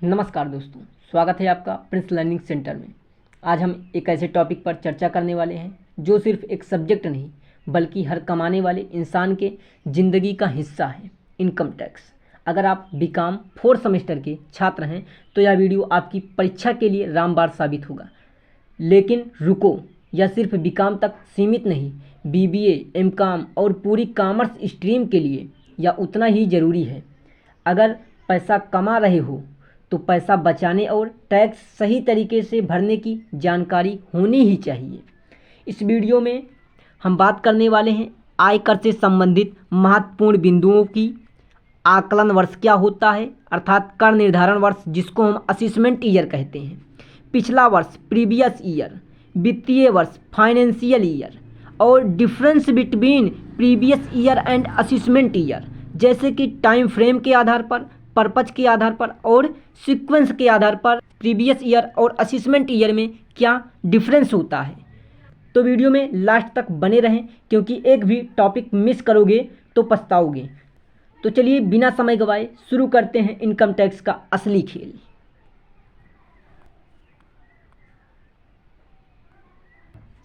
नमस्कार दोस्तों, स्वागत है आपका प्रिंस लर्निंग सेंटर में। आज हम एक ऐसे टॉपिक पर चर्चा करने वाले हैं जो सिर्फ एक सब्जेक्ट नहीं बल्कि हर कमाने वाले इंसान के ज़िंदगी का हिस्सा है, इनकम टैक्स। अगर आप बीकॉम 4 सेमेस्टर के छात्र हैं तो यह वीडियो आपकी परीक्षा के लिए रामबाण साबित होगा। लेकिन रुको, यह सिर्फ बीकॉम तक सीमित नहीं, बीबीए, एमकॉम और पूरी कॉमर्स स्ट्रीम के लिए यह उतना ही ज़रूरी है। अगर पैसा कमा रहे हो तो पैसा बचाने और टैक्स सही तरीके से भरने की जानकारी होनी ही चाहिए। इस वीडियो में हम बात करने वाले हैं आयकर से संबंधित महत्वपूर्ण बिंदुओं की। आकलन वर्ष क्या होता है, अर्थात कर निर्धारण वर्ष, जिसको हम असेसमेंट ईयर कहते हैं। पिछला वर्ष प्रीवियस ईयर, वित्तीय वर्ष फाइनेंशियल ईयर, और difference between previous year and assessment year, जैसे कि टाइम फ्रेम के आधार पर, पर्पज के आधार पर और सीक्वेंस के आधार पर प्रीवियस ईयर और असेसमेंट ईयर में क्या डिफरेंस होता है। तो वीडियो में लास्ट तक बने रहें, क्योंकि एक भी टॉपिक मिस करोगे तो पछताओगे। तो चलिए बिना समय गवाए शुरू करते हैं इनकम टैक्स का असली खेल।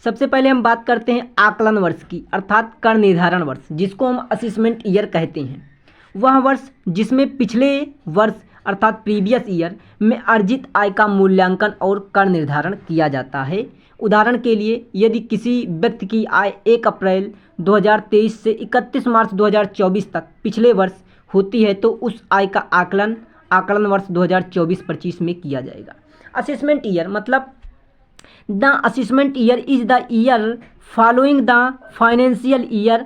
सबसे पहले हम बात करते हैं आकलन वर्ष की, अर्थात कर निर्धारण वर्ष, जिसको हम असेसमेंट ईयर कहते हैं। वह वर्ष जिसमें पिछले वर्ष अर्थात प्रीवियस ईयर में अर्जित आय का मूल्यांकन और कर निर्धारण किया जाता है। उदाहरण के लिए, यदि किसी व्यक्ति की आय 1 अप्रैल 2023 से 31 मार्च 2024 तक पिछले वर्ष होती है तो उस आय का आकलन वर्ष 2024-25 में किया जाएगा। असेसमेंट ईयर मतलब the assessment year is the year following the financial year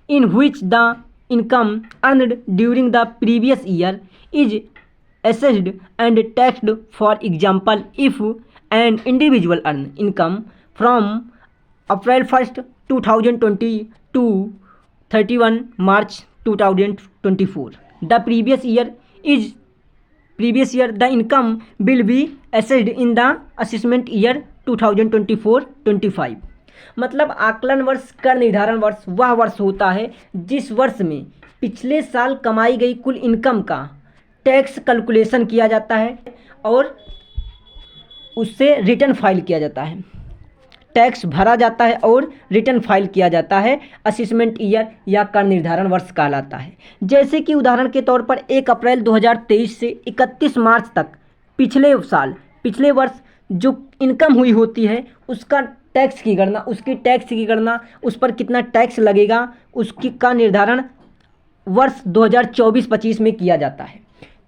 in which the income earned during the previous year is assessed and taxed. For example, if an individual earn income from April 1st 2020 to 31 March 2024, the previous year the income will be assessed in the assessment year 2024-25। मतलब आकलन वर्ष, कर निर्धारण वर्ष वह वर्ष होता है जिस वर्ष में पिछले साल कमाई गई कुल इनकम का टैक्स कैलकुलेशन किया जाता है और उससे रिटर्न फाइल किया जाता है, टैक्स भरा जाता है और रिटर्न फाइल किया जाता है। असेसमेंट ईयर या कर निर्धारण वर्ष कहलाता है। जैसे कि उदाहरण के तौर पर 1 अप्रैल 2023 से 31 मार्च तक पिछले वर्ष जो इनकम हुई होती है उसका टैक्स की गणना, उस पर कितना टैक्स लगेगा उसकी का निर्धारण वर्ष 2024-25 में किया जाता है।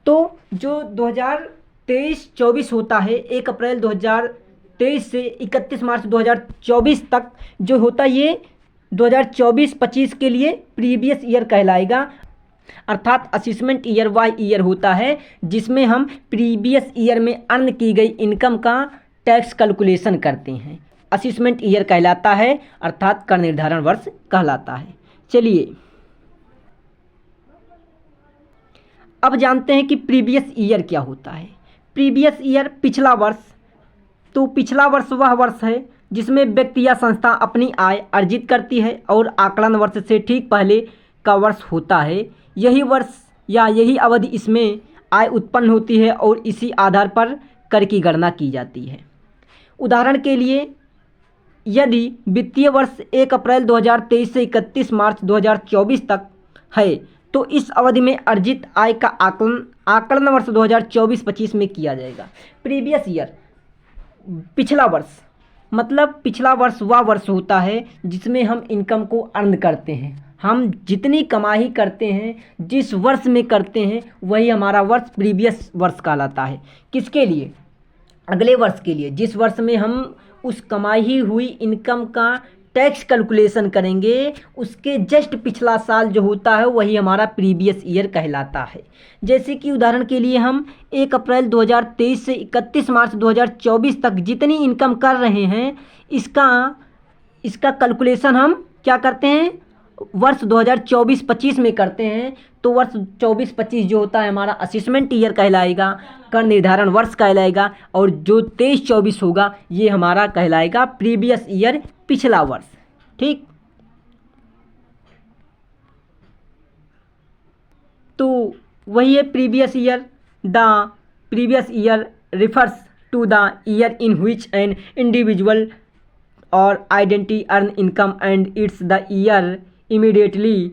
तो जो 2023-24 होता है, 1 अप्रैल 2023 से 31 मार्च 2024 तक जो होता है, ये 2024-25 के लिए प्रीवियस ईयर कहलाएगा। अर्थात असेसमेंट ईयर वह ईयर होता है जिसमें हम प्रीवियस ईयर में अर्न की गई इनकम का टैक्स कैलकुलेशन करते हैं, असेसमेंट ईयर कहलाता है, अर्थात कर निर्धारण वर्ष कहलाता है। चलिए अब जानते हैं कि प्रीवियस ईयर क्या होता है। प्रीवियस ईयर पिछला वर्ष। तो पिछला वर्ष वह वर्ष है जिसमें व्यक्ति या संस्था अपनी आय अर्जित करती है और आकलन वर्ष से ठीक पहले का वर्ष होता है। यही वर्ष या यही अवधि इसमें आय उत्पन्न होती है और इसी आधार पर कर की गणना की जाती है। उदाहरण के लिए, यदि वित्तीय वर्ष 1 अप्रैल 2023 से 31 मार्च 2024 तक है तो इस अवधि में अर्जित आय का आकलन वर्ष 2024-25 में किया जाएगा। प्रीवियस ईयर पिछला वर्ष मतलब पिछला वर्ष वह वर्ष होता है जिसमें हम इनकम को अर्न करते हैं। हम जितनी कमाई करते हैं, जिस वर्ष में करते हैं, वही हमारा वर्ष प्रीवियस वर्ष कहलाता है। किसके लिए? अगले वर्ष के लिए, जिस वर्ष में हम उस कमाई हुई इनकम का टैक्स कैलकुलेशन करेंगे, उसके जस्ट पिछला साल जो होता है वही हमारा प्रीवियस ईयर कहलाता है। जैसे कि उदाहरण के लिए, हम 1 अप्रैल 2023 से 31 मार्च 2024 तक जितनी इनकम कर रहे हैं इसका कैलकुलेशन हम क्या करते हैं, वर्ष 2024-25 में करते हैं। तो वर्ष 24-25 जो होता है हमारा असेसमेंट ईयर कहलाएगा, कर निर्धारण वर्ष कहलाएगा, और जो 23-24 होगा ये हमारा कहलाएगा प्रीवियस ईयर, पिछला वर्ष। ठीक, तो वही है previous year the previous year refers to the year in which an individual or identity earn income and it's the year immediately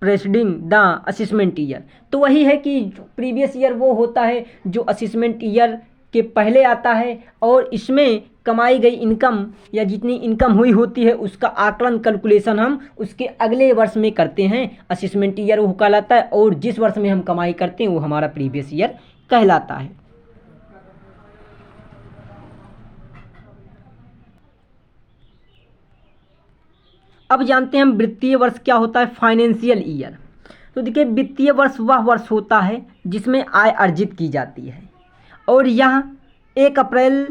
preceding the assessment year. तो वही है कि प्रीवियस ईयर वो होता है जो असेसमेंट ईयर के पहले आता है और इसमें कमाई गई इनकम या जितनी इनकम हुई होती है उसका आकलन कैलकुलेशन हम उसके अगले वर्ष में करते हैं, असेसमेंट ईयर वो कहलाता है, और जिस वर्ष में हम कमाई करते हैं वो हमारा प्रीवियस ईयर कहलाता है। अब जानते हैं हम वित्तीय वर्ष क्या होता है, फाइनेंशियल ईयर। तो देखिए वित्तीय वर्ष वह वर्ष होता है जिसमें आय अर्जित की जाती है और यह 1 अप्रैल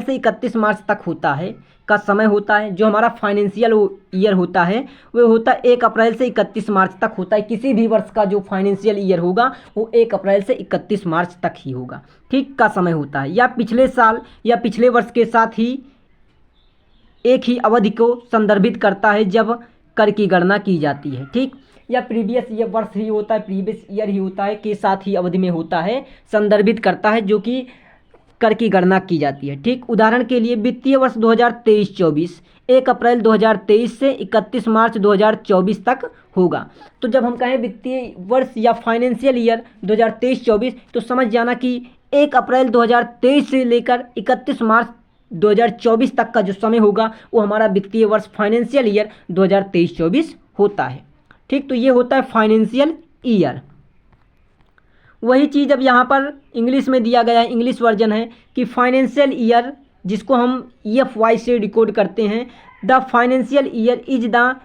से 31 मार्च तक होता है का समय होता है। जो हमारा फाइनेंशियल ईयर होता है वो होता है 1 अप्रैल से 31 मार्च तक होता है। किसी भी वर्ष का जो फाइनेंशियल ईयर होगा वो 1 अप्रैल से 31 मार्च तक ही होगा, ठीक, का समय होता है। या पिछले साल या पिछले वर्ष के साथ ही एक ही अवधि को संदर्भित करता है जब कर की गणना की जाती है, ठीक। या प्रीवियस ईयर वर्ष ही होता है, प्रीवियस ईयर ही होता है के साथ ही अवधि में होता है, संदर्भित करता है जो कि कर की गणना की जाती है, ठीक। उदाहरण के लिए वित्तीय वर्ष 2023-24 1 अप्रैल 2023 से 31 मार्च 2024 तक होगा। तो जब हम कहें वित्तीय वर्ष या फाइनेंशियल ईयर 2023-24 तो समझ जाना कि 1 अप्रैल 2023 से लेकर 31 मार्च 2024 तक का जो समय होगा वो हमारा वित्तीय वर्ष फाइनेंशियल ईयर 2023-24 होता है, ठीक। तो ये होता है फाइनेंशियल ईयर। वही चीज़ अब यहाँ पर इंग्लिश में दिया गया है, इंग्लिश वर्जन है कि फाइनेंशियल ईयर जिसको हम EFY से डिकोड करते हैं, the financial year is the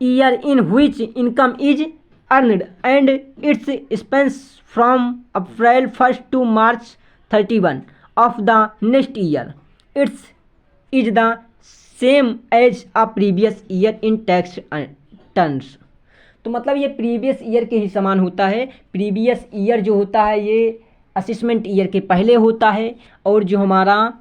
year in which income is earned and its spans from April 1 to March 31 of the next year. Its is the same as a previous year in tax terms. तो मतलब ये previous year के ही समान होता है। Previous year जो होता है ये असेसमेंट ईयर के पहले होता है और जो हमारा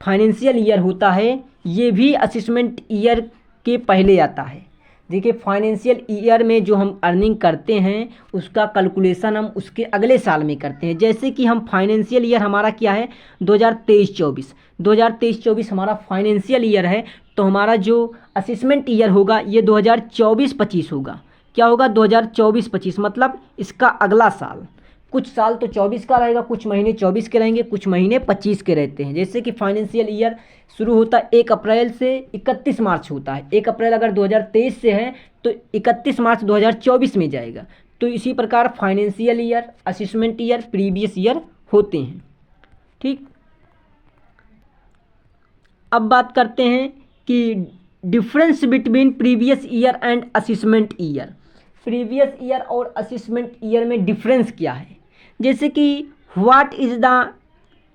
फाइनेंशियल ईयर होता है ये भी असेसमेंट ईयर के पहले आता है। देखिए फाइनेंशियल ईयर में जो हम अर्निंग करते हैं उसका कैलकुलेशन हम उसके अगले साल में करते हैं। जैसे कि हम फाइनेंशियल ईयर हमारा क्या है 2023-24 हमारा फाइनेंशियल ईयर है, तो हमारा जो असेसमेंट ईयर होगा ये 2024-25 होगा। क्या होगा 2024-25 मतलब इसका अगला साल। कुछ साल तो 24 का रहेगा, कुछ महीने 24 के रहेंगे, कुछ महीने 25 के रहते हैं। जैसे कि फाइनेंशियल ईयर शुरू होता है 1 अप्रैल से 31 मार्च होता है। 1 अप्रैल अगर 2023 से है तो 31 मार्च 2024 में जाएगा। तो इसी प्रकार financial year, assessment year, previous year होते हैं, ठीक। अब बात करते हैं कि difference between previous year and assessment year. Previous year और असेसमेंट ईयर में डिफरेंस क्या है। जैसे कि what is the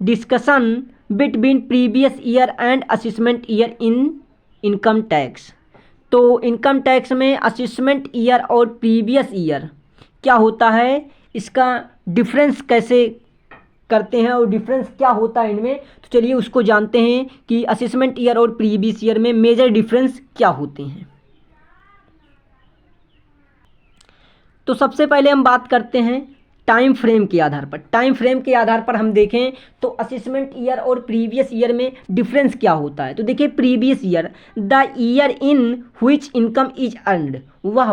discussion between previous year and assessment year in income tax. तो इनकम टैक्स में असेसमेंट ईयर और प्रीवियस ईयर क्या होता है, इसका डिफरेंस कैसे करते हैं और डिफरेंस क्या होता है इनमें। तो चलिए उसको जानते हैं कि असेसमेंट ईयर और प्रीवियस ईयर में मेजर डिफरेंस क्या होते हैं। तो सबसे पहले हम बात करते हैं टाइम फ्रेम के आधार पर। टाइम फ्रेम के आधार पर हम देखें तो असेसमेंट ईयर और प्रीवियस ईयर में डिफरेंस क्या होता है। तो देखिए previous year the year in which income is earned, वह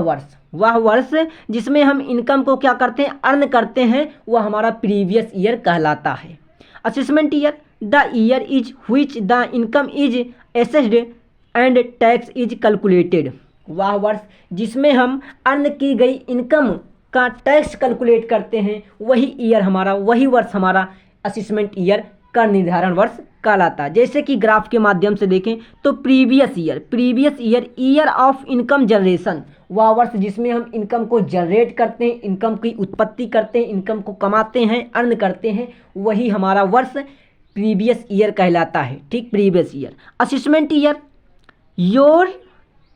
वर्ष जिसमें हम इनकम को क्या करते हैं, अर्न करते हैं, वह हमारा प्रीवियस ईयर कहलाता है। Assessment year the year is which the income is assessed and tax is calculated, वह वर्ष जिसमें हम अर्न की गई इनकम का टैक्स कैलकुलेट करते हैं, वही वर्ष हमारा असेसमेंट ईयर का निर्धारण वर्ष कहलाता है। जैसे कि ग्राफ के माध्यम से देखें तो previous year year of income generation, वह वर्ष जिसमें हम इनकम को जनरेट करते हैं, इनकम की उत्पत्ति करते हैं, इनकम को कमाते हैं, अर्न करते हैं, वही हमारा वर्ष प्रीवियस ईयर कहलाता है, ठीक। Previous year. Assessment year your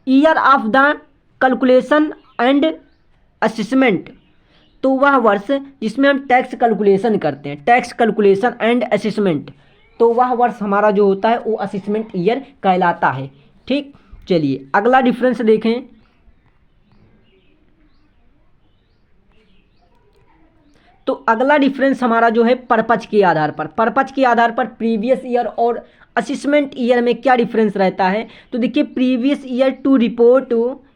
year of the calculation and assessment, तो वह वर्ष जिसमें हम टैक्स कैलकुलेशन करते हैं, टैक्स कैलकुलेशन एंड असेसमेंट, तो वह वर्ष हमारा जो होता है वो असेसमेंट ईयर कहलाता है, ठीक। चलिए अगला डिफरेंस देखें तो अगला डिफरेंस हमारा जो है पर्पज के आधार पर, पर्पज के आधार पर प्रीवियस ईयर और असेसमेंट ईयर में क्या डिफरेंस रहता है। तो देखिए previous year to report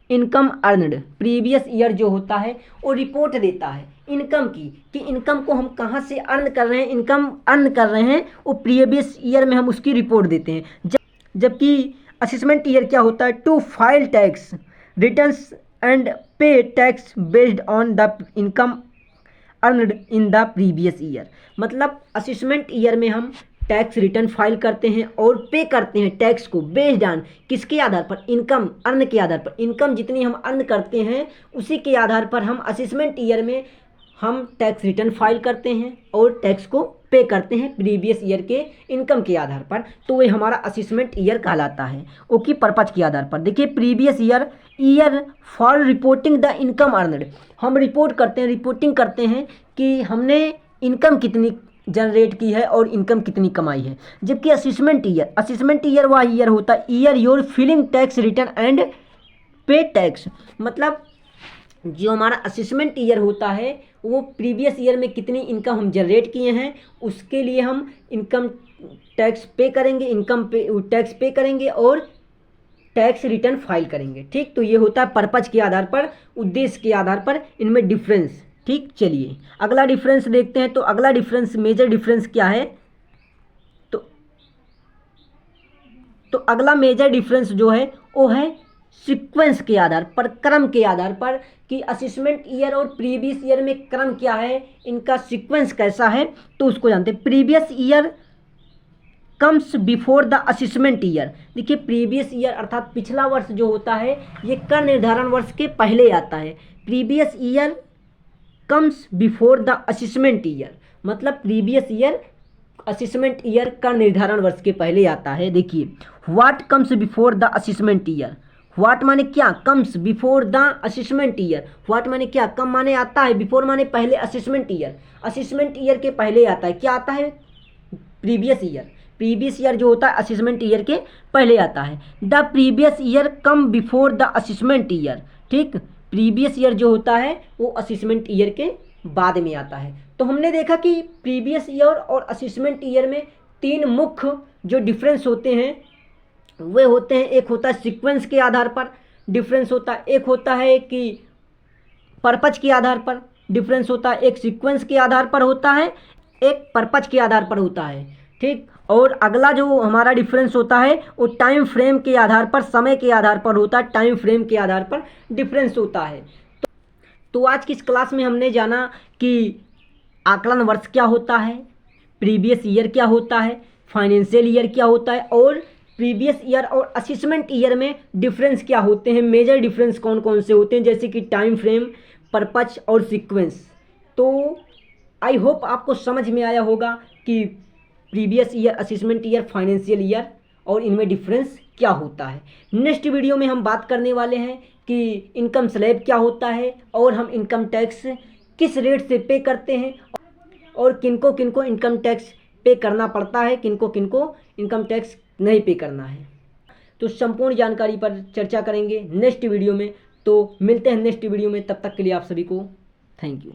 income earned, previous year जो होता है वो रिपोर्ट देता है इनकम की, कि इनकम को हम कहाँ से अर्न कर रहे हैं, इनकम अर्न कर रहे हैं, वो प्रीवियस ईयर में हम उसकी रिपोर्ट देते हैं। जबकि असेसमेंट ईयर क्या होता है, to file tax returns and pay tax based on the income earned in the previous year. मतलब असेसमेंट ईयर में हम टैक्स रिटर्न फाइल करते हैं और पे करते हैं टैक्स को बेस्ड ऑन किसके आधार पर, इनकम अर्न के आधार पर। इनकम जितनी हम अर्न करते हैं उसी के आधार पर हम असेसमेंट ईयर में हम टैक्स रिटर्न फाइल करते हैं और टैक्स को पे करते हैं प्रीवियस ईयर के इनकम के आधार पर। तो वही हमारा असेसमेंट ईयर कहलाता है, ओके, पर्पज के आधार पर। देखिए previous year for reporting the income earned, हम रिपोर्ट करते हैं, रिपोर्टिंग करते हैं कि हमने इनकम कितनी जनरेट की है और इनकम कितनी कमाई है। जबकि असेसमेंट ईयर वह ईयर होता है year your filing tax return and pay tax. मतलब जो हमारा असेसमेंट ईयर होता है वो प्रीवियस ईयर में कितनी इनकम हम जनरेट किए हैं उसके लिए हम इनकम टैक्स पे करेंगे, टैक्स पे करेंगे और टैक्स रिटर्न फाइल करेंगे, ठीक। तो ये होता है पर्पज के आधार पर, उद्देश्य के आधार पर इनमें डिफरेंस, ठीक। चलिए अगला डिफरेंस देखते हैं। तो अगला डिफरेंस, मेजर डिफरेंस क्या है, तो अगला मेजर डिफरेंस जो है वो है सीक्वेंस के आधार पर, क्रम के आधार पर, कि असेसमेंट ईयर और प्रीवियस ईयर में क्रम क्या है, इनका सीक्वेंस कैसा है, तो उसको जानते हैं। Previous year comes before the assessment year. देखिए प्रीवियस ईयर अर्थात पिछला वर्ष जो होता है ये कर निर्धारण वर्ष के पहले आता है। Previous year comes before the assessment year, मतलब प्रीवियस ईयर असेसमेंट ईयर का निर्धारण वर्ष के पहले आता है। देखिए what comes before the assessment year, what माने क्या, comes before the assessment year, what माने क्या, कम माने आता है, बिफोर माने पहले, असेसमेंट ईयर के पहले आता है, क्या आता है, प्रीवियस ईयर जो होता है असेसमेंट ईयर के पहले आता है। The previous year come before the assessment year, ठीक। प्रीवियस ईयर जो होता है वो असेसमेंट ईयर के बाद में आता है। तो हमने देखा कि प्रीवियस ईयर और असेसमेंट ईयर में तीन मुख्य जो डिफरेंस होते हैं वे होते हैं, एक होता है सीक्वेंस के आधार पर डिफरेंस होता है, एक होता है कि पर्पज के आधार पर डिफरेंस होता है, एक सीक्वेंस के आधार पर होता है, एक पर्पज के आधार पर होता है, ठीक। और अगला जो हमारा डिफरेंस होता है वो टाइम फ्रेम के आधार पर, समय के आधार पर होता है, टाइम फ्रेम के आधार पर डिफरेंस होता है। तो आज की इस क्लास में हमने जाना कि आकलन वर्ष क्या होता है, प्रीवियस ईयर क्या होता है, फाइनेंशियल ईयर क्या होता है और प्रीवियस ईयर और असेसमेंट ईयर में डिफरेंस क्या होते हैं, मेजर डिफरेंस कौन कौन से होते हैं, जैसे कि टाइम फ्रेम, पर्पज और सीक्वेंस। तो आई होप आपको समझ में आया होगा कि previous year, assessment year, financial year और इनमें डिफरेंस क्या होता है। नेक्स्ट वीडियो में हम बात करने वाले हैं कि इनकम स्लैब क्या होता है और हम इनकम टैक्स किस रेट से पे करते हैं और किनको किनको इनकम टैक्स पे करना पड़ता है, किनको किनको इनकम टैक्स नहीं पे करना है। तो संपूर्ण जानकारी पर चर्चा करेंगे नेक्स्ट वीडियो में। तो मिलते हैं नेक्स्ट वीडियो में, तब तक के लिए आप सभी को थैंक यू।